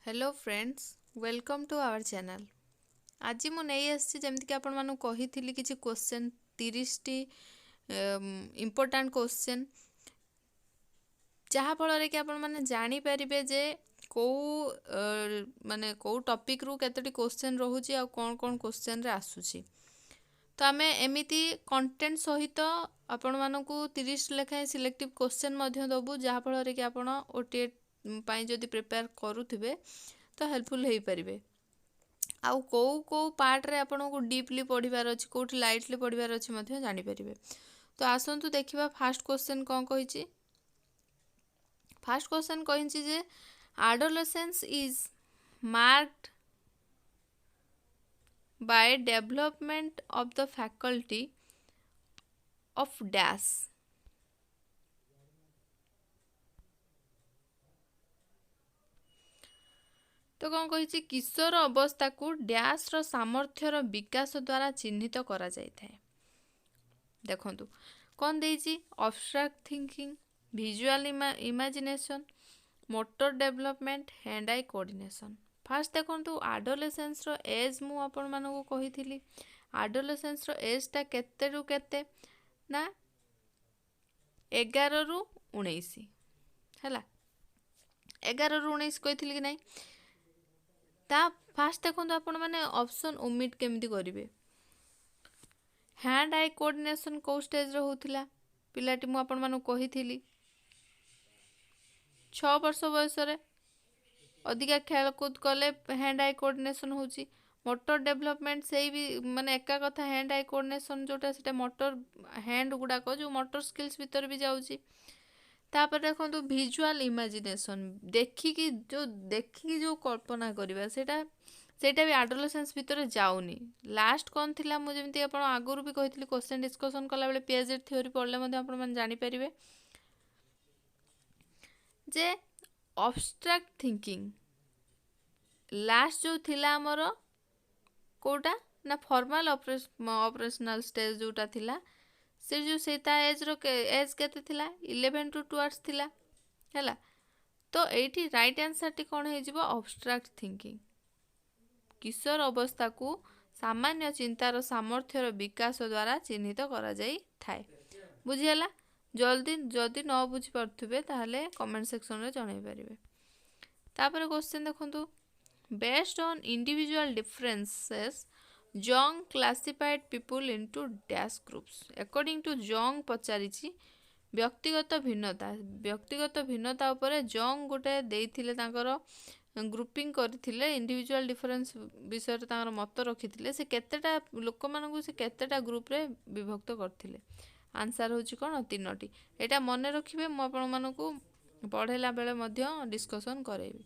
Hello friends, welcome to our channel. आज मु नहीं आसी जमीक आपण कही किसी क्वेश्चन 30टी इम्पोर्टाट क्वेश्चन जहाँफल कि आपण मैंने जानीपर जे कौ माने कौ टॉपिक रु केतोटी क्वेश्चन रोचे आ कौन कौन क्वेश्चन रे आसूची। तो आम एमती कंटेंट सहित आपण मानक 30 लेखाएं सिलेक्टिव क्वेश्चन दबू जहाँफल कि आपण ओटीए जदि प्रिपेयर करुवे तो हेल्पफुल हो पारे। आउ कौ पार्ट रे आपण को डीपली पढ़ार अच्छी कौटी लाइटली पढ़ार अच्छी जानीपर। तो आसतु देखा फास्ट क्वेश्चन कौन कही। फास्ट क्वेश्चन कही जे adolescence is marked by development of the faculty of dash। तो कौन कही किशोर अवस्था को डैश रो सामर्थ्यर विकास द्वारा चिन्हित करा जाय थाए। देखंतु कौन देइछि abstract thinking, visual imagination, motor development, hand eye coordination. Fast देखंतु एडोलेसेंस रो एज मु आपण मानको कहिथिली। एडोलेसेंस रो एज ता केते रु केते ना 11 रु 19 हैला। 11 रु 19 कहिथिली कि नहीं। ता फास्ट देखंतु आपण माने ऑप्शन ओमिट केमिति करिवे। हैंड आई कोऑर्डिनेशन को स्टेज रे होथिला पिलाटी मु आपण मानको कहिथिली 6 वर्ष बयस रे अधिका खेलकूद कले हैंड आई कोऑर्डिनेशन होची। मोटर डेवलपमेंट से भी माने एका कथा हैंड आई कोऑर्डिनेशन जोटा सेटा मोटर हैंड गुडाक जो मोटर स्किल्स भीतर भी जाउची। तापर देखो विजुअल इमेजिनेशन देखिकी जो कल्पना करिबा सेटा भी एडोलेसेंस भीतर जाउनी। लास्ट कौन थिला मु जेमति आपण आगुरु भी कहितली क्वेश्चन डिस्कशन कला बेले पिएजेड थ्योरी पढ़ले मध्ये आपण माने जानि परिबे जे अब्स्ट्रैक्ट थिंकिंग लास्ट जो थिला हमर कोटा ना फॉर्मल ऑपरेशनल स्टेज जोटा थिला से जो सेता एज रो एज केते थिला 11 टू 12 थिला हैला। तो एठी राइट आंसर टी कोन हे जिवो अब्स्ट्रैक्ट थिंकिंग। किशोर अवस्था को सामान्य चिंतार सामर्थ्यर विकास द्वारा चिन्हित करा जाई थाए। बुझियला जल्दी जदि न बुझी परथुबे ताहले कमेंट सेक्शन रे जणाई परिबे। तापर क्वेश्चन देखंतु based on individual differences Jung classified people into dash groups. According to Jung पचारिछि व्यक्तिगत भिन्नता उपरे जंग गोटे देइथिले तांकर ग्रुपिंग करथिले इंडिविजुअल डिफरेंस विषय रे तांकर मत रखिथिले से केतेटा लोक मानकु से केतेटा ग्रुप रे विभक्त करथिले। आंसर होछि कोन 3टी। एटा मने रखिबे मु आपण मानकु पढ़ेला बेले मध्य डिस्कशन करेबी।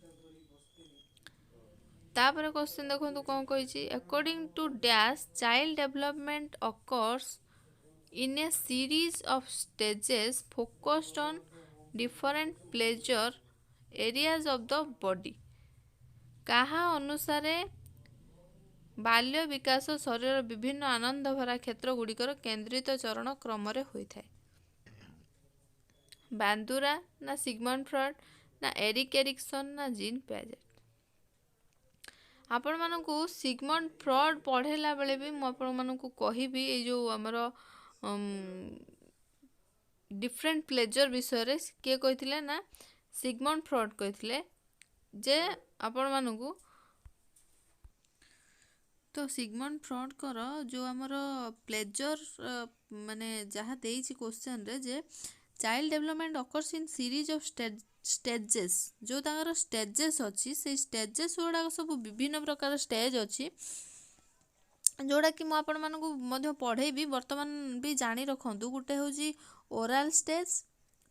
तापर क्वेश्चन देखो कौन कही according to dash child development occurs in a series of stages focused on different pleasure areas of the body. कहा अनुसार बाल्य विकास शरीर विभिन्न आनंद भरा क्षेत्र गुड़िकर केंद्रित चरण क्रम रे होइथाय। बांदुरा ना सिगमंड फ्रॉइड ना एरिक एरिक्सन ना जीन पियाजेट। आपण मानकु सिगमंड फ्रॉइड पढ़ेला बेले भी मु आपण मानकु कहिबी ए जो हमर डिफरेंट प्लेजर विषय रे के कहिथिले ना सिगमंड फ्रॉइड कहिथिले जे आपण मानकु तो सिगमंड फ्रॉइड कर जो हमर प्लेजर माने जहाँ देइछि क्वेश्चन रे जे child development occurs in series of stages जो तांगर स्टेजेस अच्छी से स्टेजेस गुड़ा सब विभिन्न प्रकार स्टेज अच्छी जोड़ा कि मु आपण मानकु मध्य पढ़ेबी वर्तमान भी जानी रखंतु। गुटे होची ओरल स्टेज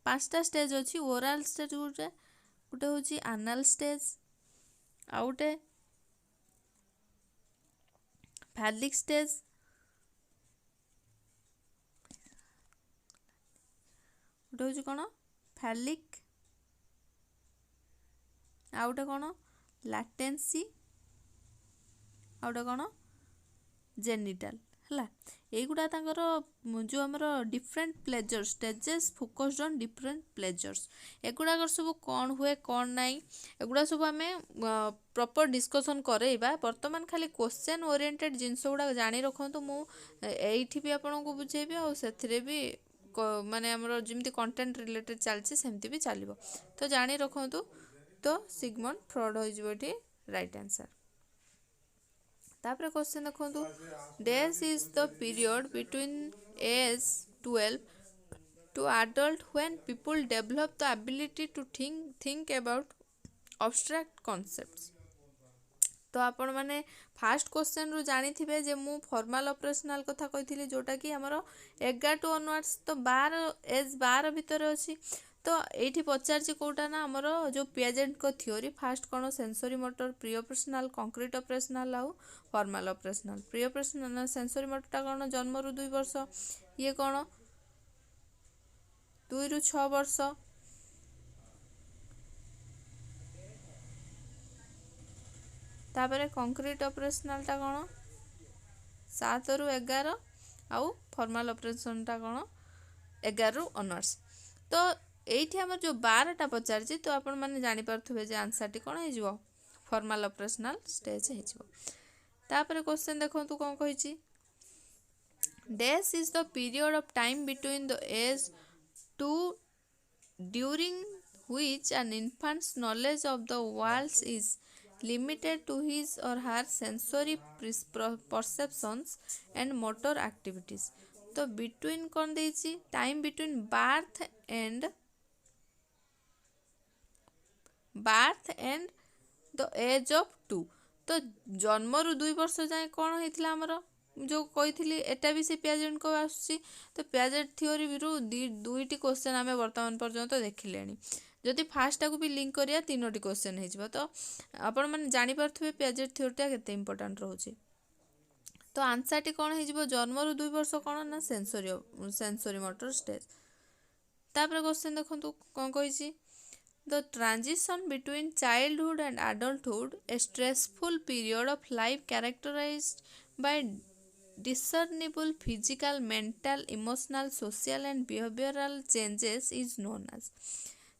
5टा स्टेज अच्छी। ओरल स्टेज गुटे होची एनाल स्टेज आउटे फैलिक स्टेज गुटे होची कोन फैलिक आउटे कोन लैटेंसी आउटे कोन जेनिटल ହେଲା। এইଗୁଡ଼ା ତାଙ୍କର ଯେଉଁ ଆମର different pleasure stages focused on different pleasures, ଏଗୁଡ଼ାକର ସବୁ କ'ଣ ହୁଏ କ'ଣ ନାହିଁ ଏଗୁଡ଼ା ସବୁ ଆମେ ପ୍ରପର୍ ଡିସ୍କସନ୍ କରେଇବା। ବର୍ତ୍ତମାନ ଖାଲି କ୍ୱେଶ୍ଚନ୍ ଓରିଏଣ୍ଟେଡ୍ ଜିନିଷ ଗୁଡ଼ାକ ଜାଣି ରଖନ୍ତୁ। ମୁଁ ଏଇଠି ବି ଆପଣଙ୍କୁ ବୁଝେଇବି ଆଉ ସେଥିରେ ବି ମାନେ ଆମର ଯେମିତି କଣ୍ଟେଣ୍ଟ ରିଲେଟେଡ୍ ଚାଲିଛି ସେମିତି ବି ଚାଲିବ, ତ ଜାଣି ରଖନ୍ତୁ। ତ ସିଗମଣ୍ଡ ଫ୍ରଏଡ୍ ହୋଇଯିବ ଏଠି ରାଇଟ୍ ଆନ୍ସର୍। ତାପରେ क्वेश्चन ଦେଖନ୍ତୁ, days is the period between age 12 to adult when people develop the ability to think about abstract concepts। ତ ଆପଣ ମାନେ ଫାଷ୍ଟ क्वेश्चन ରୁ ଜାଣିଥିବେ ଯେ ମୁଁ ଫର୍ମାଲ ଅପରେସନାଲ କଥା କହିଥିଲି ଯେଉଁଟାକି ଆମର 11 ଟୁ ଅନୱାର୍ଡସ୍, ତ 12 ଭିତରେ ଅଛି। ତ ଏଇଠି ପଚାରିଛି କେଉଁଟା ନା ଆମର ଯେଉଁ ପିଆଜେଣ୍ଟଙ୍କ ଥିଓରି, ଫାଷ୍ଟ କ'ଣ sensory motor, pre operational, concrete operational ଆଉ formal operational. Pre operational sensory ମୋଟରଟା କ'ଣ ଜନ୍ମରୁ 2 ବର୍ଷ, ଇଏ କ'ଣ 2 ରୁ 6 ବର୍ଷ। ତାପରେ କଂକ୍ରିଟ୍ ଅପରେସନାଲଟା କ'ଣ 7 ରୁ 11 ଆଉ ଫର୍ମାଲ ଅପରେସନଟା କ'ଣ 11 ରୁ ଅନୱାର୍ଡସ୍। ତ ଏଇଠି ଆମର ଯେଉଁ 12ଟା ପଚାରିଛି, ତ ଆପଣମାନେ ଜାଣିପାରୁଥିବେ ଯେ ଆନ୍ସରଟି କ'ଣ ହେଇଯିବ ଫର୍ମାଲ ଅପରେସନାଲ ଷ୍ଟେଜ୍ ହେଇଯିବ। ତାପରେ क्वेश्चन ଦେଖନ୍ତୁ କ'ଣ କହିଛି, days is the period of time between the age 2 during which an infant's knowledge of the world is limited to his or her sensory perceptions and motor activities। तो between कौन देइछि, time between birth and the age of 2। तो जन्मरू 2 वर्ष जाए कौन होइथिला हमर जो कही एटा भी से पियाजेंट को आसुची। तो पियाजेंट थियोरी रु दुईटी क्वेश्चन आम वर्तमान पर्यंत देखिले। जदि फास्ट भी लिंक करिया 3टी क्वेश्चन हो, तो आपण मैंने जानीपारे पियाजेंट थियोरीटा केते इंपोर्टेंट रोचे। तो आंसर टी कौन हो, जन्मरू 2 वर्ष कौन ना सेंसरी मोटर स्टेज। तापर क्वेश्चन देखो कौन कही, the transition between childhood and adulthood, a stressful period of life characterized by discernible physical, mental, emotional, social and behavioral changes is known as।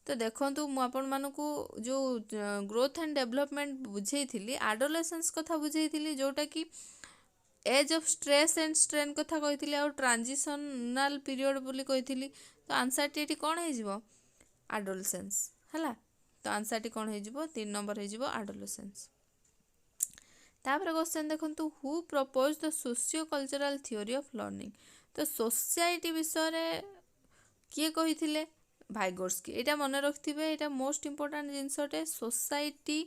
तो देखंतु मु आपण मानकु जो ग्रोथ एंड डेवलपमेंट बुझेइथिली, एडोलेसेंस कथा बुझेइथिली जोटा कि age of stress and strain कथा कहिथिली और ट्रांजिशनल पीरियड बोली कहिथिली। तो आंसर टी कोन हे जिवो एडोलेसेंस हला। तो आंसर टी कोन हे जिवो 3 नंबर हे जिवो एडोलेसेंस। तापर क्वेश्चन देखंतु, who propose the socio cultural theory of learning. तो सोसाइटी विषय किए कहिथिले, भाइगोर्स्की। एटा मन रखिथिबे, एटा मोस्ट इंपोर्टेंट जिनसटे। सोसाइटी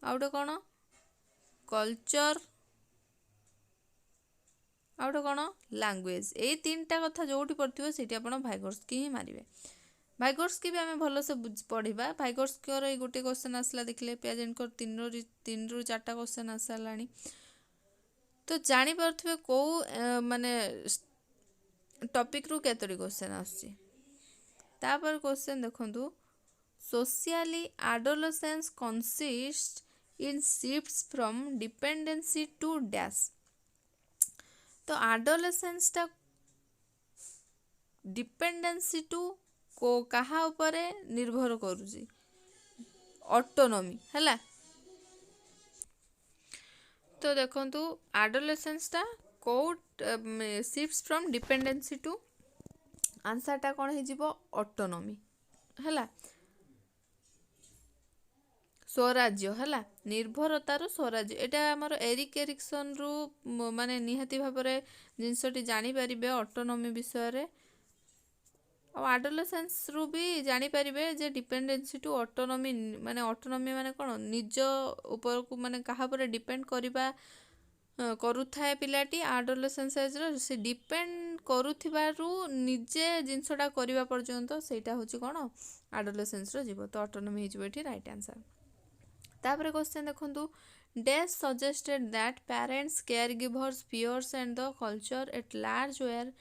आउटे कोन कल्चर आउटे कोन लैंग्वेज, ए तीनटा कथा जोठी पड़थिबो सेठी आपण भाइगोर्स्की ही मारिबे। भाइगोर्स्की भी आम भल से पढ़ा। भाइगोर्स्कीर ये गोटे क्वेश्चन आसला देखिले, पियाजेंट 3 ରୁ 4टा क्वेश्चन आसला। तो जानीपे कौ माने टॉपिक रु केतोटी क्वेश्चन आसुची। तापर क्वेश्चन देखंतु, socially adolescence consist in shifts from dependency to dash. तो एडोलेसेंस टा डिपेंडेंसी टू को कहा उपरे निर्भर करूची, ऑटोनॉमी हैला। तो देखंतु एडोलेसेंस टा को shifts from dependency to, answer टा कौन है जीवो ऑटोनॉमी हैला। स्वराज्य हैला, निर्भरतार स्वराज्य। एटा हमर एरिक एरिक्सन रु माने निहाती भाबरे जिनसटी जानि परिबे ऑटोनॉमी विषय रे। और एडोलेसेंस रु भी जानि परिबे जे डिपेंडेंसी टू ऑटोनॉमी माने कोन निज ऊपर को माने कहा पर डिपेंड करिबा करूथाए पिलाटी। एडोलेसेंस एज रो से डिपेंड करूथिबारु निजे जिनसटा करिबा पर्यंत सेटा होची कोन एडोलेसेंस रो जीवो। तो ऑटोनॉमी हिजबो एठी राइट आंसर। तापर क्वेश्चन देखंतु, dash suggested that parents, care givers, peers and the culture at large were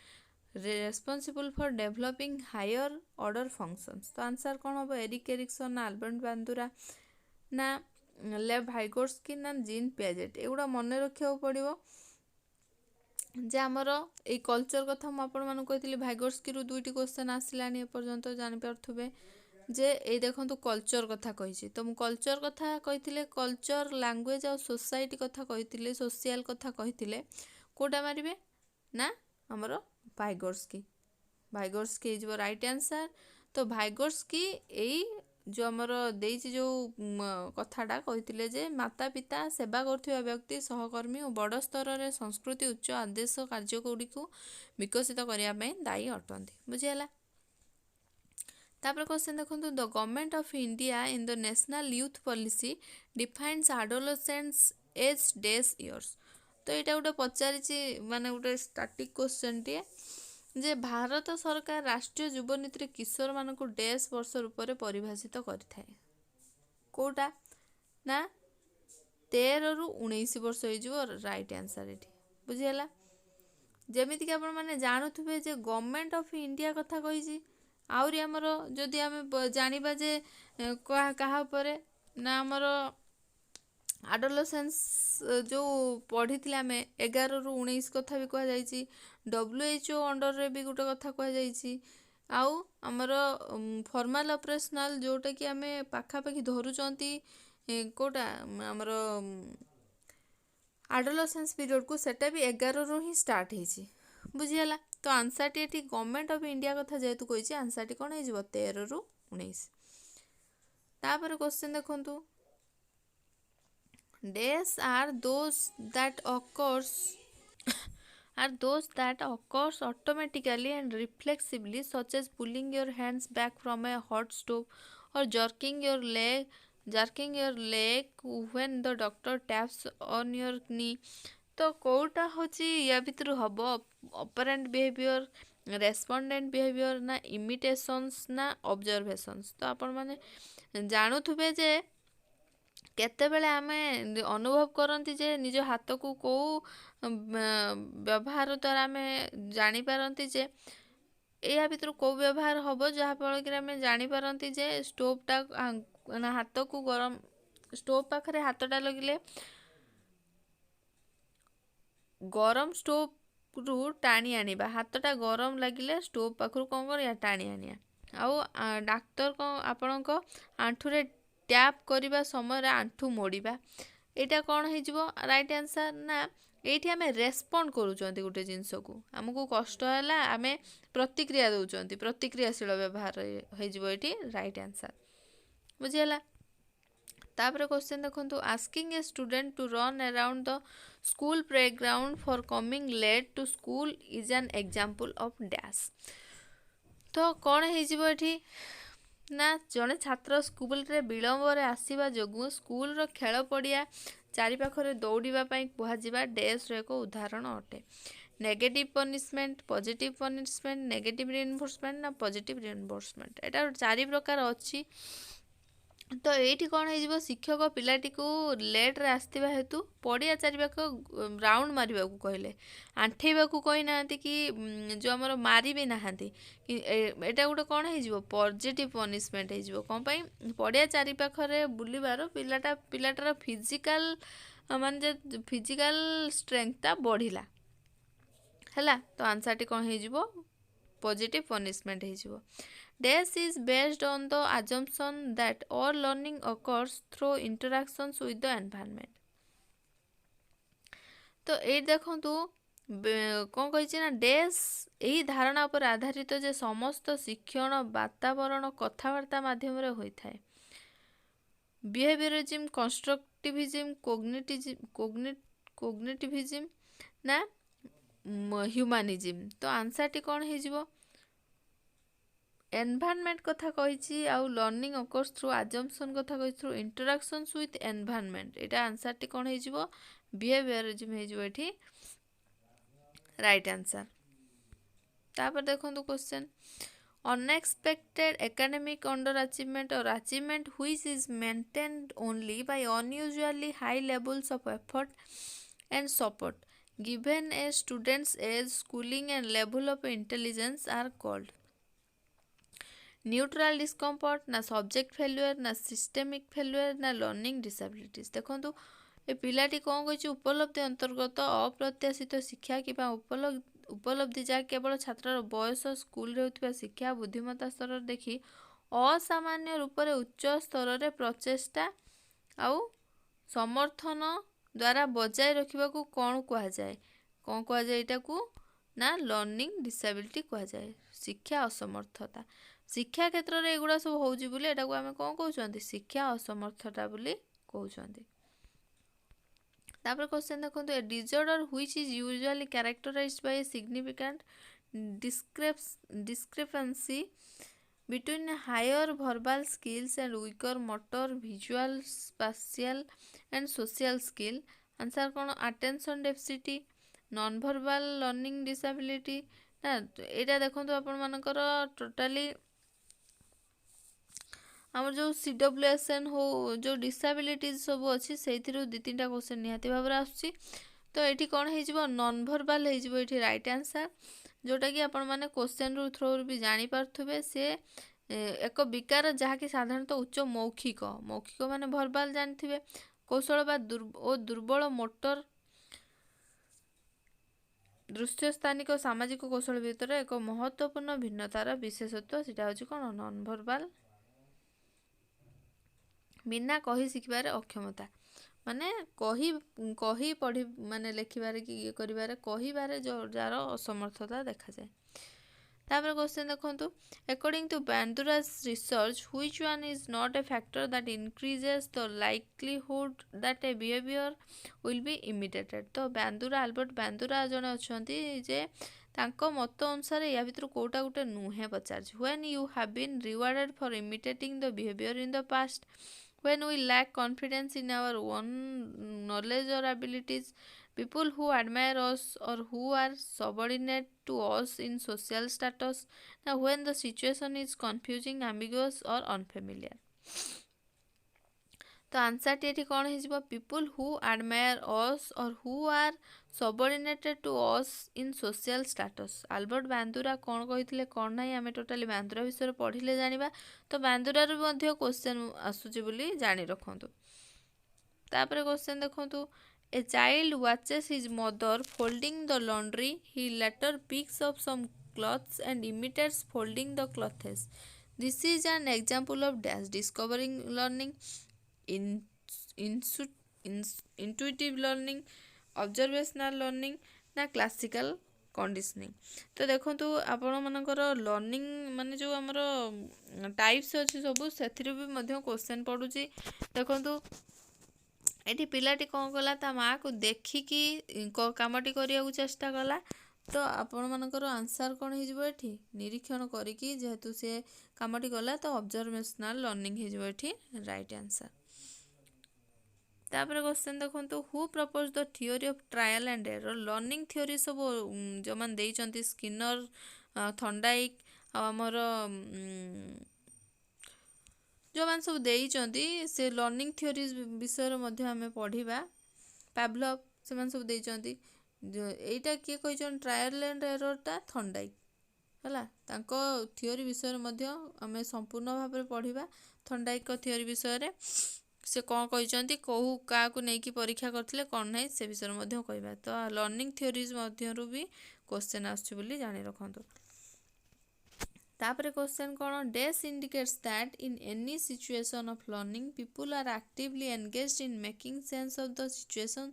responsible for developing higher order functions। तो आंसर कौन हम, एरिक एरिक्सन ना अल्बर्ट बांदुरा ना लेव भाइगोर्स्की ना जीन पियाजेट। एगुड़ा मन रखा पड़ो। ଯେ ଆମର ଏଇ କଲଚର କଥା ମୁଁ ଆପଣମାନଙ୍କୁ କହିଥିଲି ଭାଇଗୋର୍ସ୍କିରୁ 2ଟି କ୍ୱେଶ୍ଚନ୍ ଆସିଲାଣି ଏପର୍ଯ୍ୟନ୍ତ ଜାଣିପାରୁଥିବେ ଯେ ଏଇ ଦେଖନ୍ତୁ କଲଚର କଥା କହିଛି ତ ମୁଁ କଲଚର କଥା କହିଥିଲେ କଲଚର ଲାଙ୍ଗୁଏଜ ଆଉ ସୋସାଇଟି କଥା କହିଥିଲେ ସୋସିଆଲ କଥା କହିଥିଲେ କୋଉଟା ମାରିବେ ନା ଆମର ଭାଇଗୋର୍ସ୍କି ହେଇଯିବ ରାଇଟ୍ ଆନ୍ସର। ତ ଭାଇଗୋର୍ସ୍କି ଏଇ ଯେଉଁ ଆମର ଦେଇଛି ଯେଉଁ କଥାଟା କହିଥିଲେ ଯେ ମାତା ପିତା ସେବା କରୁଥିବା ବ୍ୟକ୍ତି ସହକର୍ମୀ ଓ ବଡ଼ ସ୍ତରରେ ସଂସ୍କୃତି ଉଚ୍ଚ ଆଦେଶ କାର୍ଯ୍ୟଗୁଡ଼ିକୁ ବିକଶିତ କରିବା ପାଇଁ ଦାୟୀ ଅଟନ୍ତି। ବୁଝିହେଲା। ତାପରେ କ୍ୱେଶ୍ଚନ୍ ଦେଖନ୍ତୁ the government of India in the national youth policy defines adolescence age ଡେସ୍ ଇୟର୍ସ। ତ ଏଇଟା ଗୋଟେ ପଚାରିଛି ମାନେ ଗୋଟେ ଷ୍ଟାଟିକ୍ କ୍ୱେଶ୍ଚନଟିଏ ଯେ ଭାରତ ସରକାର ରାଷ୍ଟ୍ରୀୟ ଯୁବନୀତିରେ କିଶୋରମାନଙ୍କୁ ଡେସ୍ ବର୍ଷ ରୂପରେ ପରିଭାଷିତ କରିଥାଏ। କୋଉଟା ନା 13ରୁ 19 ବର୍ଷ ହେଇଯିବ ରାଇଟ୍ ଆନ୍ସର ଏଠି। ବୁଝିହେଲା। ଯେମିତିକି ଆପଣମାନେ ଜାଣୁଥିବେ ଯେ ଗଭର୍ଣ୍ଣମେଣ୍ଟ ଅଫ୍ ଇଣ୍ଡିଆ କଥା କହିଛି ଆହୁରି ଆମର ଯଦି ଆମେ ଜାଣିବା ଯେ କାହା ଉପରେ ନା ଆମର ଆଡୋଲେସେନ୍ସ ଯେଉଁ ପଢ଼ିଥିଲେ ଆମେ 11ରୁ 19 କଥା ବି କୁହାଯାଇଛି। WHO ଅଣ୍ଡରରେ ବି ଗୋଟେ କଥା କୁହାଯାଇଛି। ଆଉ ଆମର ଫର୍ମାଲ ଅପରେସନାଲ ଯେଉଁଟାକି ଆମେ ପାଖାପାଖି ଧରୁଛନ୍ତି କେଉଁଟା ଆମର ଆଡୋଲେସେନ୍ସ ପିରିୟଡ଼କୁ ସେଟା ବି 11ରୁ ହିଁ ଷ୍ଟାର୍ଟ ହେଇଛି। ବୁଝିହେଲା। ତ ଆନ୍ସରଟି ଏଠି ଗଭର୍ଣ୍ଣମେଣ୍ଟ ଅଫ୍ ଇଣ୍ଡିଆ କଥା ଯେହେତୁ କହିଛି ଆନ୍ସରଟି କ'ଣ ହେଇଯିବ 13ରୁ 19। ତାପରେ କ୍ୱେଶ୍ଚନ୍ ଦେଖନ୍ତୁ ଡେସ୍ are those that occurs automatically and reflexively such as pulling your hands back from a hot stove or jerking your leg when the doctor taps on your knee। ତ କୋଉଟା ହେଉଛି ୟା ଭିତରୁ ହବ ଅପରେଣ୍ଟ ବିହେଭିଅର ରେସ୍ପଣ୍ଡେଣ୍ଟ ବିହେଭିଅର ନା ଇମିଟେସନ୍ସ ନା ଅବଜରଭେସନ୍ସ। ତ ଆପଣମାନେ ଜାଣୁଥିବେ ଯେ କେତେବେଳେ ଆମେ ଅନୁଭବ କରନ୍ତି ଯେ ନିଜ ହାତକୁ କେଉଁ ବ୍ୟବହାର ଦ୍ୱାରା ଆମେ ଜାଣିପାରନ୍ତି ଯେ ଏହା ଭିତରୁ କେଉଁ ବ୍ୟବହାର ହେବ ଯାହାଫଳରେ କି ଆମେ ଜାଣିପାରନ୍ତି ଯେ ଷ୍ଟୋଭଟା ହାତକୁ ଗରମ ଷ୍ଟୋଭ୍ ପାଖରେ ହାତଟା ଲାଗିଲେ ଗରମ ଷ୍ଟୋଭରୁ ଟାଣି ଆଣିବା ହାତଟା ଗରମ ଲାଗିଲେ ଷ୍ଟୋଭ୍ ପାଖରୁ କ'ଣ କରିବା ଟାଣି ଆଣିବା। ଆଉ ଡାକ୍ତର କ'ଣ ଆପଣଙ୍କ ଆଣ୍ଠୁରେ ଟ୍ୟାପ୍ କରିବା ସମୟରେ ଆଣ୍ଠୁ ମୋଡ଼ିବା ଏଇଟା କ'ଣ ହେଇଯିବ ରାଇଟ୍ ଆନ୍ସର ନା ଏଇଠି ଆମେ ରେସ୍ପଣ୍ଡ କରୁଛନ୍ତି ଗୋଟେ ଜିନିଷକୁ ଆମକୁ କଷ୍ଟ ହେଲା ଆମେ ପ୍ରତିକ୍ରିୟା ଦେଉଛନ୍ତି ପ୍ରତିକ୍ରିୟାଶୀଳ ବ୍ୟବହାର ହେଇଯିବ ଏଇଠି ରାଇଟ୍ ଆନ୍ସର। ବୁଝିହେଲା। ତାପରେ କ୍ୱେଶ୍ଚନ୍ ଦେଖନ୍ତୁ asking a student to run around the school playground for coming late to school is an example of dash. ତ କ'ଣ ହେଇଯିବ ଏଠି ନା ଜଣେ ଛାତ୍ର ସ୍କୁଲରେ ବିଳମ୍ବରେ ଆସିବା ଯୋଗୁଁ ସ୍କୁଲର ଖେଳ ପଡ଼ିଆ ଚାରିପାଖରେ ଦୌଡ଼ିବା ପାଇଁ କୁହାଯିବା ଡେସ୍ର ଏକ ଉଦାହରଣ ଅଟେ। Negative punishment positive punishment negative reinforcement ନା ପଜିଟିଭ୍ ରିଇନଫୋର୍ସମେଣ୍ଟ ଏଇଟା 4 ପ୍ରକାର ଅଛି। ତ ଏଇଠି କ'ଣ ହେଇଯିବ ଶିକ୍ଷକ ପିଲାଟିକୁ ଲେଟ୍ରେ ଆସିଥିବା ହେତୁ ପଡ଼ିଆ ଚାରିପାଖ ରାଉଣ୍ଡ ମାରିବାକୁ କହିଲେ ଆଣ୍ଠେଇବାକୁ କହିନାହାନ୍ତି କି ଯେଉଁ ଆମର ମାରି ବି ନାହାନ୍ତି ଏଇଟା ଗୋଟେ କ'ଣ ହେଇଯିବ ପଜିଟିଭ୍ ପନିଶମେଣ୍ଟ ହେଇଯିବ। କ'ଣ ପାଇଁ ପଡ଼ିଆ ଚାରିପାଖରେ ବୁଲିବାର ପିଲାଟାର ଫିଜିକାଲ ମାନେ ଯେ ଫିଜିକାଲ ଷ୍ଟ୍ରେଙ୍ଗଥଟା ବଢ଼ିଲା ହେଲା। ତ ଆନ୍ସରଟି କ'ଣ ହେଇଯିବ ପଜିଟିଭ୍ ପନିଶମେଣ୍ଟ ହେଇଯିବ। Dash is based on the assumption that all learning occurs through interactions with the environment। ତ ଏଇ ଦେଖନ୍ତୁ କ'ଣ କହିଛି ନା ଡେସ୍ ଏହି ଧାରଣା ଉପରେ ଆଧାରିତ ଯେ ସମସ୍ତ ଶିକ୍ଷଣ ବାତାବରଣ କଥାବାର୍ତ୍ତା ମାଧ୍ୟମରେ ହୋଇଥାଏ। ବିହେଭିଅରିଜିମ୍ କନଷ୍ଟ୍ରକ୍ଟିଭିଜିମ୍ କୋଗ୍ନିଟିଭିଜିମ୍ ନା ହ୍ୟୁମାନିଜିମ୍। ତ ଆନ୍ସରଟି କ'ଣ ହେଇଯିବ ଏନଭାରନମେଣ୍ଟ କଥା କହିଛି ଆଉ ଲର୍ଣ୍ଣିଂ ଅକର୍ସ ଥ୍ରୁ ଆଜମ୍ପସନ୍ କଥା କହିଛି ଥ୍ରୁ ଇଣ୍ଟରାକ୍ସନ୍ସ ୱିଥ୍ ଏନଭାରନମେଣ୍ଟ ଏଇଟା ଆନ୍ସରଟି କ'ଣ ହେଇଯିବ ବିହେଭିଅରିଜିମ୍ ହେଇଯିବ ଏଠି ରାଇଟ୍ ଆନ୍ସର। ତାପରେ ଦେଖନ୍ତୁ question unexpected academic underachievement or achievement which is maintained only by unusually high levels of effort and support given a student's age schooling and level of intelligence are called neutral discomfort ନା subject failure ନା systemic failure ନା learning disabilities. ଦେଖନ୍ତୁ ଏ ପିଲାଟି କ'ଣ କହିଛି, ଉପଲବ୍ଧି ଅନ୍ତର୍ଗତ ଅପ୍ରତ୍ୟାଶିତ ଶିକ୍ଷା କିମ୍ବା ଉପଲବ୍ଧି ଯାହା କେବଳ ଛାତ୍ରର ବୟସ, ସ୍କୁଲରେ ହେଉଥିବା ଶିକ୍ଷା, ବୁଦ୍ଧିମତ୍ତା ସ୍ତରରେ ଦେଖି ଅସାମାନ୍ୟ ରୂପରେ ଉଚ୍ଚ ସ୍ତରରେ ପ୍ରଚେଷ୍ଟା ଆଉ ସମର୍ଥନ ଦ୍ୱାରା ବଜାୟ ରଖିବାକୁ କ'ଣ କୁହାଯାଏ? କ'ଣ କୁହାଯାଏ ଏଇଟାକୁ? ନା ଲର୍ଣ୍ଣିଂ ଡିସାବିଲିଟି କୁହାଯାଏ, ଶିକ୍ଷା ଅସମର୍ଥତା। ଶିକ୍ଷା କ୍ଷେତ୍ରରେ ଏଗୁଡ଼ା ସବୁ ହେଉଛି ବୋଲି ଏଟାକୁ ଆମେ କ'ଣ କହୁଛନ୍ତି? ଶିକ୍ଷା ଅସମର୍ଥତା ବୋଲି କହୁଛନ୍ତି। ତାପରେ କ୍ୱେଶ୍ଚନ୍ ଦେଖନ୍ତୁ, a disorder which is usually characterized by a significant discrepancy between higher verbal skills and weaker motor, visual, spatial and social skill। Answer कौन? attention deficit, non verbal learning disability ना। एटा देखो आपण मानकर टोटाली आमर जो CWSN हो जो डिसाबिलिटीज सब अच्छी से दी तीन क्वेश्चन निहाती भाव आसूँ। तो ये कौन हो नॉन भर्बाल हो राइट आंसर, जोटा कि आपण मैंने क्वेश्चन रू थ्रो भी जानीपे से एक विकार जहाँकि साधारणतः उच्च मौखिक मौखिक माने भर्बाल जानते कौशल बा दुर्बल मोटर दृश्य स्थानिक सामाजिक कौशल भितर एक महत्वपूर्ण भिन्नतार विशेषत्व सीटा हूँ कौन? नॉन भर्बाल बिना कही शिखबार अक्षमता, माने कही पढ़ी माने लिखबार कि ये करिबारे कहिबारे जार असमर्थता देखा जाए। तापर क्वेश्चन देखंतु, according to Bandura's research which one is not a factor that increases the likelihood that a behaviour will be imitated. तो बांदुरा आल्बर्ट बांदुरा जने अछंती जे तांको मत अनुसार या भितर कोटा गोटे नुहे पचार। When you have been rewarded for imitating the behaviour in the past, when we lack confidence in our own knowledge or abilities, people who admire us or who are subordinate to us in social status, now when the situation is confusing, ambiguous or unfamiliar। तो answer टी कौन हो? People who admire us और who are subordinated to us in social status. Albert Bandura कौन कही कौन ना आम टोटाली बांदुरा विषय पढ़िले जानिबा। तो बांदुरार भी क्वेश्चन आसूची बोली जानी रखंतु। तापर क्वेश्चन देखंतु, a child watches his mother folding the laundry, he later picks up some clothes and imitates folding the clothes. This is an example of dash discovering learning, intuitive learning, observational learning ना classical conditioning. तो देखो आपण मानकर learning माने जो आमर types अच्छी सब से भी क्वेश्चन पड़ुची। देखो ये पिलाटी कौन कला, ता माँ को देखिकी कामटी करने को चेष्टा कला। तो आपण मानकर आंसर कौन हो? निरीक्षण करिकी जेहेतु से कामटी कला, तो ऑब्जर्वेशनल लर्निंग हो राइट आंसर। तापर क्वेश्चन देखो, who propose the theory of trial and error. Learning theory सब जो मैंने देइचंती स्किनर, थंडाइक आमर जो मैंने सब देइचंती से लर्निंग थियोरी विषय मध्ये आमे पढ़िबा। पावलोव से मैंने सब देइचंती एटा किए कहिचन ट्रायल एंड एररटा थंडाइक हला तांको थियोरी विषय मध्ये आमे संपूर्ण भाव पढ़िबा। थंडाइक को थियोरी विषय रे से कौन कही कहू क्या नहीं परीक्षा करते कौन ना से विषय में कहवा। तो लर्निंग थियोरीज मध्यरु भी क्वेश्चन आसुची जानी रखंतु। तापर क्वेश्चन कौन? Dash indicates that in any situation of learning people are actively engaged in making sense of the situation,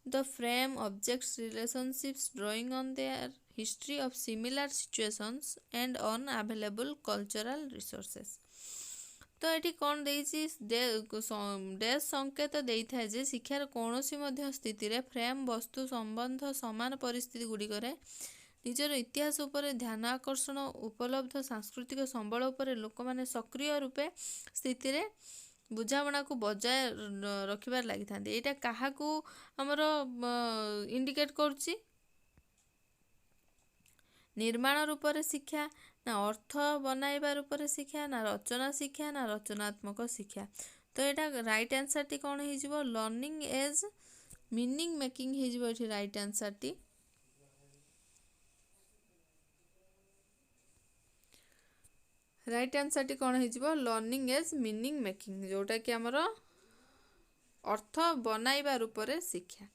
the frame objects relationships drawing on their history of similar situations and on available cultural resources. तो ये कौन dash संकेत दे था जे शिक्षार कौन स्थिति रे frame वस्तु संबंध समान परिस्थिति गुड़िक निजर इतिहास उपर ध्यान आकर्षण उपलब्ध सांस्कृतिक संबल उपर लोक माने सक्रिय रूपे स्थिति रे बुझामणा को बजाय रखिबार लगी था। यहाँ क्या आमर इंडिकेट करुच्ची? निर्माण रूप से शिक्षा ना अर्थ बनाइबार रूप शिक्षा ना रचना शिक्षा ना रचनात्मक शिक्षा। तो यहाँ राइट आंसर टी कौन हो? लर्निंग एज मीनिंग मेकिंग हो right answer T. Right answer टी कौन हो? लर्निंग एज मीनिंग मेकिंग, जोटा कि आमर अर्थ बनाइबा रूपरे शिक्षा।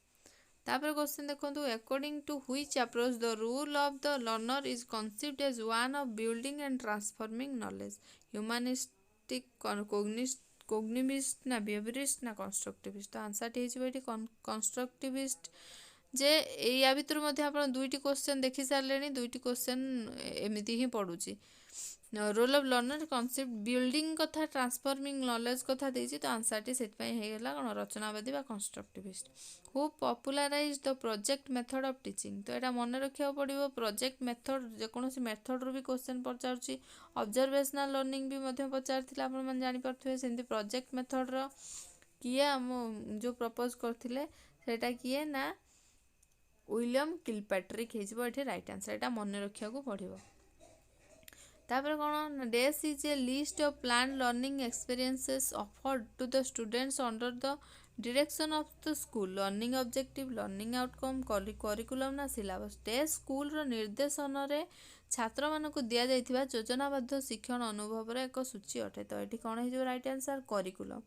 तापर क्वेश्चन देखो, according to which approach the role of the learner is conceived as one of building and transforming knowledge, humanistic, cognitivist ना बिहेवियरिस्ट ना कंस्ट्रक्टिविस्ट। तो आंसर टी हो कंस्ट्रक्टिविस्ट। जे या भितर मध्य आपण दुईटी क्वेश्चन देखि सारे, दुईटी क्वेश्चन एमती ही पड़ुची। Role of learner concept building कथा ट्रांसफॉर्मिंग नॉलेज कथा देछि, तो आंसर टी सेट पई हे गेला कोन रचनावादी बा constructivist. Who popularise the project method of teaching, तो एटा मन रखिया पड़िबो। प्रोजेक्ट मेथड जे कोनोसी मेथड रो भी क्वेश्चन पचारुची। ऑब्जर्वेशनल लर्निंग भी मध्य पचारथिला, आपण मन जानि परथुवे। सेंती प्रोजेक्ट मेथड रो किए हम जो प्रपोज करथिले सेटा किए ना विलियम किलपैट्रिक हेजिबो एठी राइट आंसर। एटा मन रखिया को पड़िबो। तापर कोन dash is a list of plan learning experiences offered to the students under the direction of the school, learning objective, learning outcome, curriculum ना सिलेबस। डेस स्कूल रो निर्देशन रे छात्र मानक दिया जाइथिबा योजनाबद्ध शिक्षण अनुभव रे एक सूची अटे। तो एठी कोन हेजिबो राइट आंसर करिकुलम,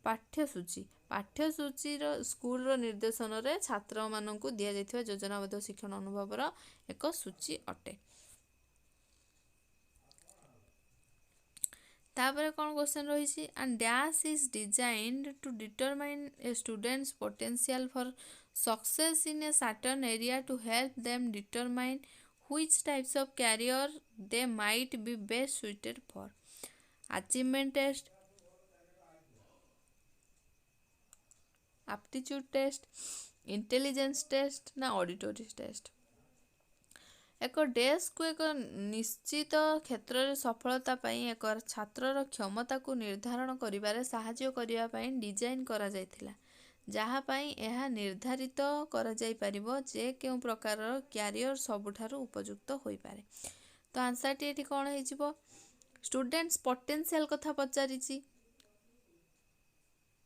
पाठ्यसूची। पाठ्यसूची रो स्कूल रो निर्देशन रे छात्र मानक दिया जाइथिबा योजनाबद्ध शिक्षण अनुभव रो एक सूची अटे। तापर कौन क्वेश्चन रही, and dash is designed to determine a student's potential for success in a certain area to help them determine which types of career they might be best suited for. Achievement test, aptitude test, intelligence test ना auditory test. एक desk को एक निश्चित क्षेत्र में सफलता पाई एक छात्रर क्षमता को निर्धारण करिबारे साहाय्य करिया पाई डिजाइन करा जायथिला, जहाँ पाई यह निर्धारित करा जाय परिबो जे केउ प्रकार कैरियर सबुठारु उपयुक्त होई पारे। तो आंसर टी एठी कोन हेजिबो, स्टूडेंट्स पोटेंशियल कथा पचारिछि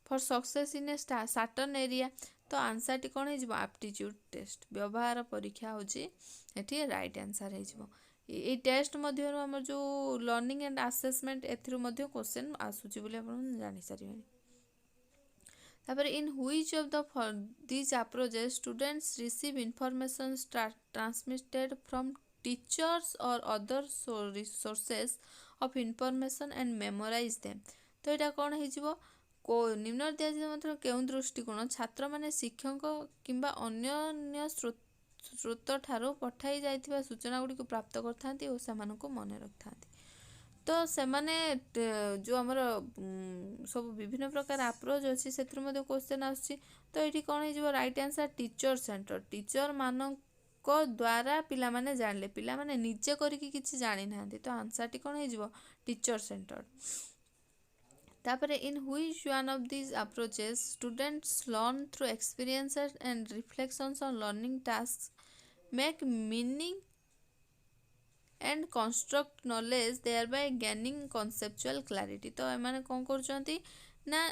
for success in a certain area. तो आंसर टी कोन हेजिबो, एप्टीट्यूड टेस्ट, व्यवहार परीक्षा होछि एठी राइट आंसर हेजिबो। ए टेस्ट मध्य हमर जो लर्निंग एंड असेसमेंट एथिरु मध्य क्वेश्चन आसुछि बोली आपण जानि सारिबे। तापर in which of the this approaches students receive information transmitted from teachers और other sources of information and memorise them. तो एटा कोन हेजिबो, को निम्न दिया मतलब केउं दृष्टिकोण छात्र माने शिक्षक किंबा अन्य स्रोत ठारो पठाई जाइथिबा सूचना गुडी को प्राप्त करथांती और सेमानकु मने रखथांती। तो सेमाने जो हमर सब विभिन्न प्रकार अप्रोच अछि सेतिर मध्ये क्वेश्चन आछि। तो एठी कोन हेजिबो right answer, teacher centre. Teacher मानक द्वारा पिला माने जानले, पिला माने निजे करिकि किछि जानि नांती। तो आंसर टी कोन हेजिबो, टीचर सेंटर। तापरे in which one of these approaches students learn through experiences and reflections on learning tasks, make meaning and construct knowledge, thereby gaining conceptual clarity। तो एमाने कौन करचंती ना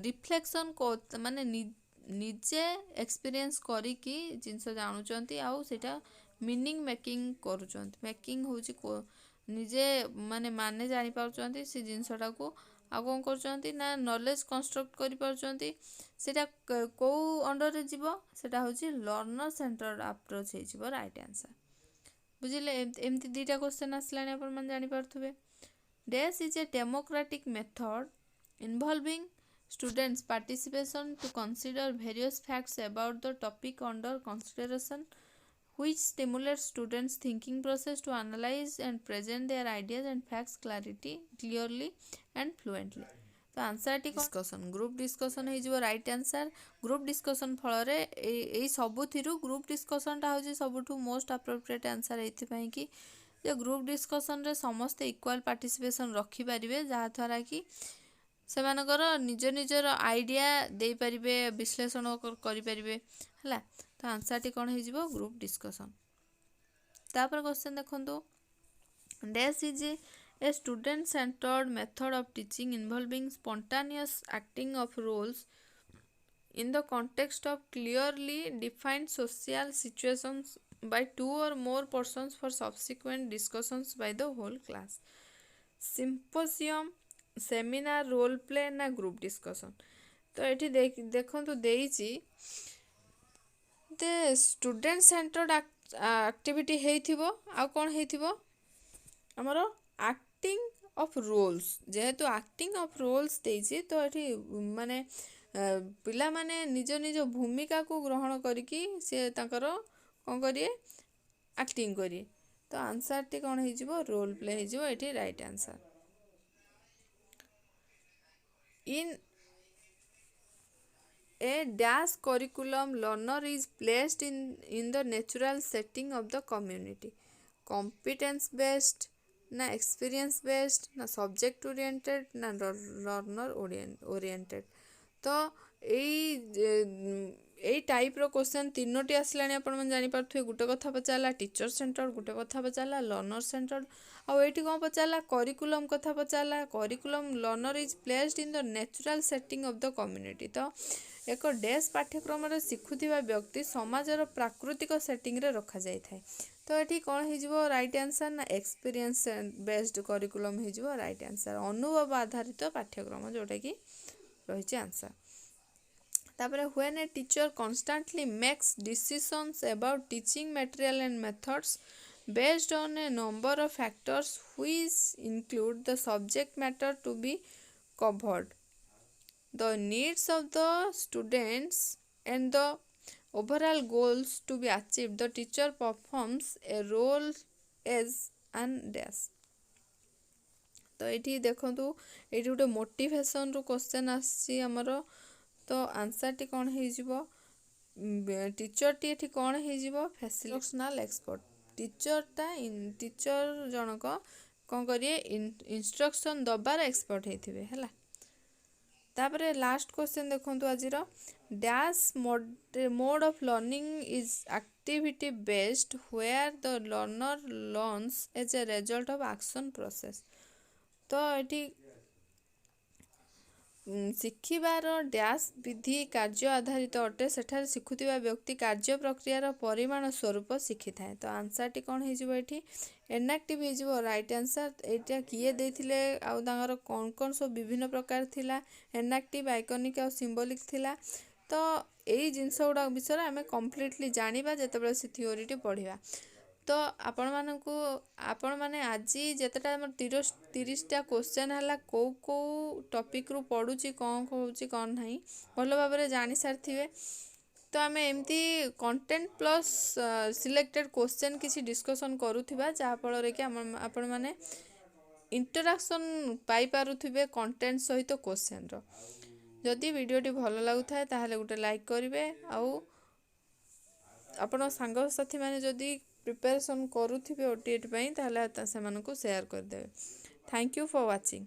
रिफ्लेक्शन को माने निजे एक्सपीरियंस करी कि जिनस जानुचंती आउ सेटा मीनिंग मेकिंग करूचंती। मेकिंग होची को निजे माने जानि पारुचंती से जिनसटा को आ कौन करचंती ना नॉलेज कंस्ट्रक्ट करि पारुचंती। सेटा को अंडर रे जीवो, सेटा होची लर्नर सेंटर्ड अप्रोच हे जीवो राइट आंसर। बुझिले, एमती दुईटा क्वेश्चन आसलानी आपण मन जानि पारथुबे। Dash is a democratic method involving students participation to consider various facts about the topic under consideration, which stimulates students thinking process to analyze and present their ideas and facts clearly and fluently। तो answer टी discussion, group discussion हे जिवो right answer. Group discussion फल रे एई सबुथिरु group discussion टा होची सबुठु most appropriate answer एथि पई कि जे ग्रुप डिस्कशन रे समस्त इक्वल पार्टिसिपेशन रखि परिबे, जहा द्वारा कि सेमानकर निज निजर आइडिया दे परिबे, विश्लेषण करि परिबे हला। तो आंसर टी कोन हे जिवो, ग्रुप डिस्कशन। तापर क्वेश्चन देखंतु, डेस is a student centered method of teaching involving spontaneous acting of roles in the context of clearly defined social situations by two or more persons for subsequent discussions by the whole class। Symposium, seminar, role play ना group discussion। तो ଏଠି ଦେଖନ୍ତୁ ଦେଇଛି ଦେ student centred activity ହେଇଥିବ ଆଉ କ'ଣ ହେଇଥିବ ଆମର ଆକ୍ଟିଂ ଅଫ୍ ରୋଲ୍ସ। ଯେହେତୁ ଆକ୍ଟିଂ ଅଫ୍ ରୋଲ୍ସ ଦେଇଛି ତ ଏଠି ମାନେ ପିଲାମାନେ ନିଜ ନିଜ ଭୂମିକାକୁ ଗ୍ରହଣ କରିକି ସେ ତାଙ୍କର କ'ଣ କରିବେ ଆକ୍ଟିଂ କରିବେ। ତ ଆନ୍ସରଟି କ'ଣ ହେଇଯିବ ରୋଲ୍ ପ୍ଲେ ହେଇଯିବ ଏଠି right answer. In a dash curriculum, learner is placed in the natural setting of the community. Competence based ना experience based ना subject oriented ना learner oriented। तो ଏଇ ଟାଇପ୍ର क्वेश्चन ତିନୋଟି ଆସିଲାଣି ଆପଣମାନେ ଜାଣିପାରୁଥିବେ। ଗୋଟେ କଥା ପଚାରିଲା ଟିଚର ସେଣ୍ଟର୍ଡ, ଗୋଟେ କଥା ପଚାରିଲା ଲର୍ନର ସେଣ୍ଟର୍ଡ, ଆଉ ଏଇଠି କ'ଣ ପଚାରିଲା କରିକୁଲମ୍ କଥା ପଚାରିଲା। Curriculum learner is placed in the natural setting of the community. ତ ଏକ ଡେସ୍ ପାଠ୍ୟକ୍ରମରେ ଶିଖୁଥିବା ବ୍ୟକ୍ତି ସମାଜର ପ୍ରାକୃତିକ ସେଟିଂରେ ରଖାଯାଇଥାଏ। ତ ଏଠି କ'ଣ ହେଇଯିବ ରାଇଟ୍ ଆନ୍ସର ନା ଏକ୍ସପିରିଏନ୍ସ ବେସ୍ଡ କରିକୁଲମ୍ ହେଇଯିବ ରାଇଟ୍ ଆନ୍ସର। ଅନୁଭବ ଆଧାରିତ ପାଠ୍ୟକ୍ରମ ଯେଉଁଟାକି ରହିଛି ଆନ୍ସର। ତାପରେ when a teacher constantly makes decisions about teaching material and methods based on a number of factors which include the subject matter to be covered, the needs of the students and the overall goals to be achieved, the teacher performs a role as an dash। ତ ଏଇଠି ଦେଖନ୍ତୁ ଏଇଠି ଗୋଟେ ମୋଟିଭେସନରୁ question ଆସିଛି ଆମର। ତ ଆନ୍ସରଟି କ'ଣ ହେଇଯିବ ଟିଚରଟି ଏଠି କ'ଣ ହେଇଯିବ ଫ୍ୟାସିଲିଟେସନାଲ ଏକ୍ସପର୍ଟ। ଟିଚର ଜଣକ କ'ଣ କରିବେ ଇନଷ୍ଟ୍ରକ୍ସନ୍ ଦବାର ଏକ୍ସପର୍ଟ ହେଇଥିବେ ହେଲା। ତାପରେ ଲାଷ୍ଟ କ୍ୱେଶ୍ଚନ୍ ଦେଖନ୍ତୁ ଆଜିର dash mode of learning is activity based where the learner learns as a result of action process. ତ ଏଠି ଶିଖିବାର ଡ୍ୟାସ୍ ବିଧି କାର୍ଯ୍ୟ ଆଧାରିତ ଅଟେ। ସେଠାରେ ଶିଖୁଥିବା ବ୍ୟକ୍ତି କାର୍ଯ୍ୟ ପ୍ରକ୍ରିୟାର ପରିମାଣ ସ୍ୱରୂପ ଶିଖିଥାଏ। ତ ଆନ୍ସରଟି କ'ଣ ହେଇଯିବ ଏଠି ଏନ୍ଆକ୍ଟିଭ୍ ହେଇଯିବ ରାଇଟ୍ ଆନ୍ସର। ଏଇଟା କିଏ ଦେଇଥିଲେ ଆଉ ତାଙ୍କର କ'ଣ କ'ଣ ସବୁ ବିଭିନ୍ନ ପ୍ରକାର ଥିଲା ଏନ୍ଆକ୍ଟିଭ୍ ଆଇକନିକ୍ ଆଉ ସିମ୍ବଲିକ୍ ଥିଲା। ତ ଏଇ ଜିନିଷ ଗୁଡ଼ାକ ବିଷୟରେ ଆମେ କମ୍ପ୍ଲିଟଲି ଜାଣିବା ଯେତେବେଳେ ସେ ଥିଓରିଟି ପଢ଼ିବା। ତ ଆପଣମାନେ ଆଜି ଯେତେଟା ଆମର 30ଟା କ୍ୱେଶ୍ଚନ୍ ହେଲା କେଉଁ ଟପିକ୍ରୁ ପଡ଼ୁଛି କ'ଣ କହୁଛି କ'ଣ ନାହିଁ ଭଲ ଭାବରେ ଜାଣି ସାରିଥିବେ। ତ ଆମେ ଏମିତି କଣ୍ଟେଣ୍ଟ ପ୍ଲସ୍ ସିଲେକ୍ଟେଡ୍ କ୍ୱେଶ୍ଚନ୍ କିଛି ଡିସ୍କସନ୍ କରୁଥିବା ଯାହାଫଳରେ କି ଆପଣମାନେ ଇଣ୍ଟରାକ୍ସନ୍ ପାଇପାରୁଥିବେ କଣ୍ଟେଣ୍ଟ ସହିତ କ୍ୱେଶ୍ଚନ୍ର। ଯଦି ଭିଡ଼ିଓଟି ଭଲ ଲାଗୁଥାଏ ତାହେଲେ ଗୋଟେ ଲାଇକ୍ କରିବେ ଆଉ ଆପଣ ସାଙ୍ଗସାଥିମାନେ ଯଦି ପ୍ରିପାରେସନ୍ କରୁଥିବେ OTET ପାଇଁ ତାହେଲେ ସେମାନଙ୍କୁ ସେୟାର କରିଦେବେ। Thank you for watching.